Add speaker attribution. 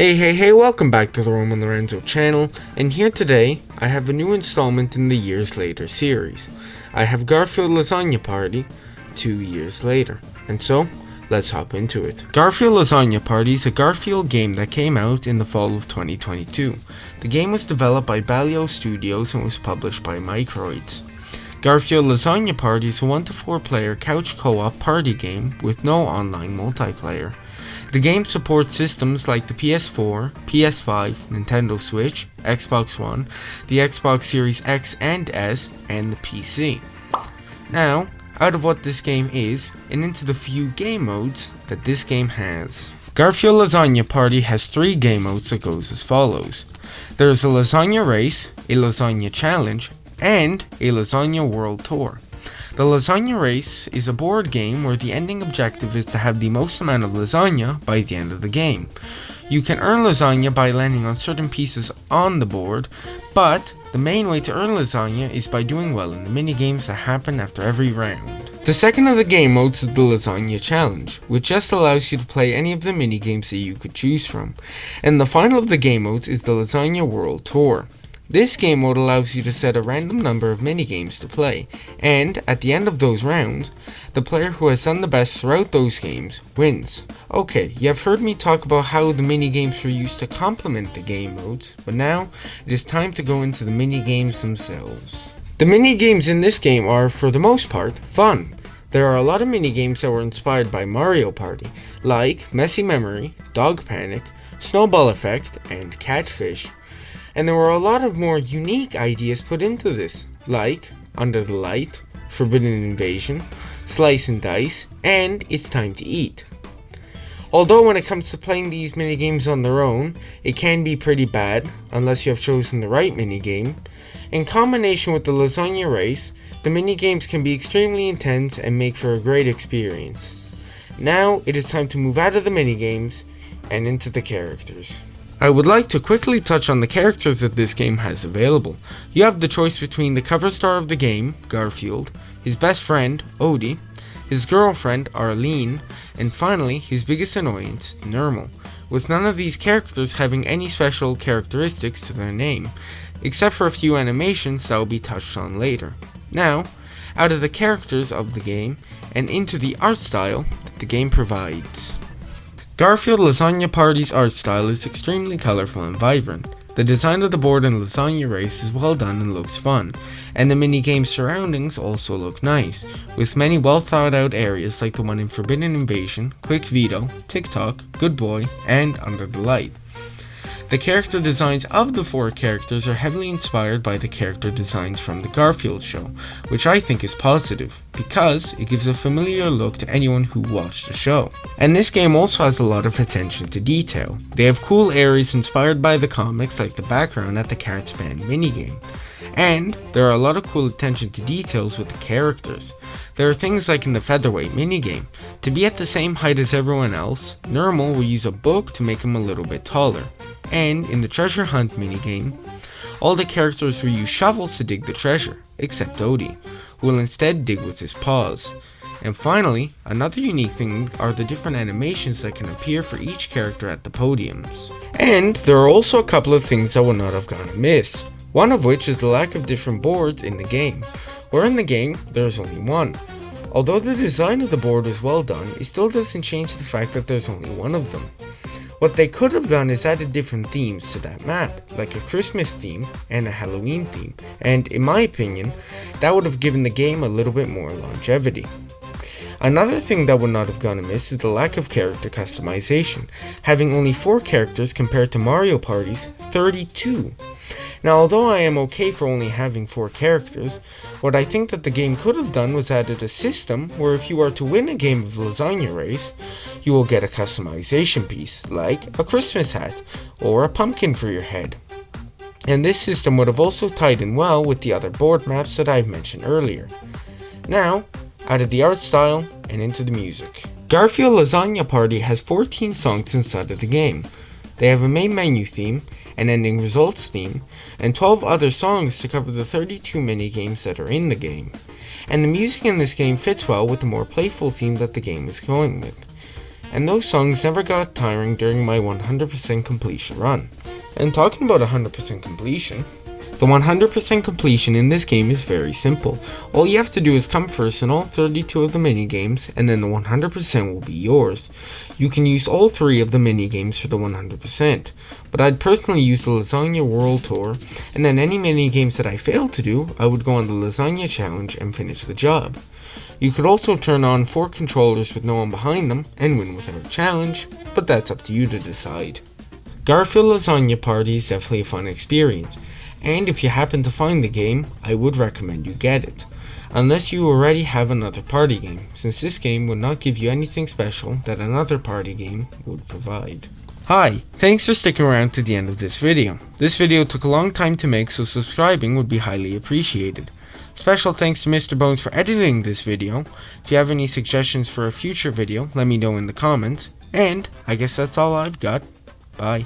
Speaker 1: Hey, welcome back to the Roman Lorenzo channel, and here today, I have a new installment in the Years Later series. I have Garfield Lasagna Party, 2 years later, and so, let's hop into it. Garfield Lasagna Party is a Garfield game that came out in the fall of 2022. The game was developed by Balio Studios and was published by Microids. Garfield Lasagna Party is a 1 to 4 player couch co-op party game with no online multiplayer. The game supports systems like the PS4, PS5, Nintendo Switch, Xbox One, the Xbox Series X and S, and the PC. Now, out of what this game is, and into the few game modes that this game has. Garfield Lasagna Party has 3 game modes that goes as follows. There is a lasagna race, a lasagna challenge, and a lasagna world tour. The lasagna race is a board game where the ending objective is to have the most amount of lasagna by the end of the game. You can earn lasagna by landing on certain pieces on the board, but the main way to earn lasagna is by doing well in the minigames that happen after every round. The second of the game modes is the lasagna challenge, which just allows you to play any of the minigames that you could choose from. And the final of the game modes is the lasagna world tour. This game mode allows you to set a random number of minigames to play, and at the end of those rounds, the player who has done the best throughout those games wins. Okay, you have heard me talk about how the minigames were used to complement the game modes, but now it is time to go into the minigames themselves. The minigames in this game are, for the most part, fun. There are a lot of minigames that were inspired by Mario Party, like Messy Memory, Dog Panic, Snowball Effect, and Catfish. And there were a lot of more unique ideas put into this, like Under the Light, Forbidden Invasion, Slice and Dice, and It's Time to Eat. Although when it comes to playing these minigames on their own, it can be pretty bad, unless you have chosen the right minigame. In combination with the lasagna race, the minigames can be extremely intense and make for a great experience. Now it is time to move out of the minigames and into the characters. I would like to quickly touch on the characters that this game has available. You have the choice between the cover star of the game, Garfield, his best friend, Odie, his girlfriend, Arlene, and finally, his biggest annoyance, Nermal, with none of these characters having any special characteristics to their name, except for a few animations that will be touched on later. Now, out of the characters of the game, and into the art style that the game provides. Garfield Lasagna Party's art style is extremely colorful and vibrant. The design of the board and lasagna race is well done and looks fun, and the minigame surroundings also look nice, with many well thought out areas like the one in Forbidden Invasion, Quick Veto, TikTok, Good Boy, and Under the Light. The character designs of the 4 characters are heavily inspired by the character designs from the Garfield show, which I think is positive, because it gives a familiar look to anyone who watched the show. And this game also has a lot of attention to detail. They have cool areas inspired by the comics like the background at the Carrots Band minigame. And there are a lot of cool attention to details with the characters. There are things like in the featherweight minigame. To be at the same height as everyone else, Nermal will use a book to make him a little bit taller. And in the treasure hunt minigame, all the characters will use shovels to dig the treasure, except Odie, who will instead dig with his paws. And finally, another unique thing are the different animations that can appear for each character at the podiums. And there are also a couple of things that would not have gone amiss, one of which is the lack of different boards in the game, where in the game there is only one. Although the design of the board is well done, it still doesn't change the fact that there's only one of them. What they could have done is added different themes to that map, like a Christmas theme and a Halloween theme, and in my opinion, that would have given the game a little bit more longevity. Another thing that would not have gone amiss is the lack of character customization, having only 4 characters compared to Mario Party's 32. Now, although I am okay for only having 4 characters, what I think that the game could have done was added a system where if you are to win a game of Lasagna Race, you will get a customization piece, like a Christmas hat, or a pumpkin for your head. And this system would have also tied in well with the other board maps that I've mentioned earlier. Now, out of the art style, and into the music. Garfield Lasagna Party has 14 songs inside of the game. They have a main menu theme, an ending results theme, and 12 other songs to cover the 32 minigames that are in the game. And the music in this game fits well with the more playful theme that the game is going with. and those songs never got tiring during my 100% completion run. And talking about 100% completion, the 100% completion in this game is very simple. All you have to do is come first in all 32 of the minigames, and then the 100% will be yours. You can use all 3 of the minigames for the 100%, but I'd personally use the Lasagna World Tour, and then any minigames that I failed to do, I would go on the Lasagna Challenge and finish the job. You could also turn on 4 controllers with no one behind them, and win without a challenge, but that's up to you to decide. Garfield Lasagna Party is definitely a fun experience, and if you happen to find the game, I would recommend you get it. Unless you already have another party game, since this game would not give you anything special that another party game would provide. Hi, thanks for sticking around to the end of this video. This video took a long time to make, so subscribing would be highly appreciated. Special thanks to Mr. Bones for editing this video. If you have any suggestions for a future video, let me know in the comments. And I guess that's all I've got. Bye.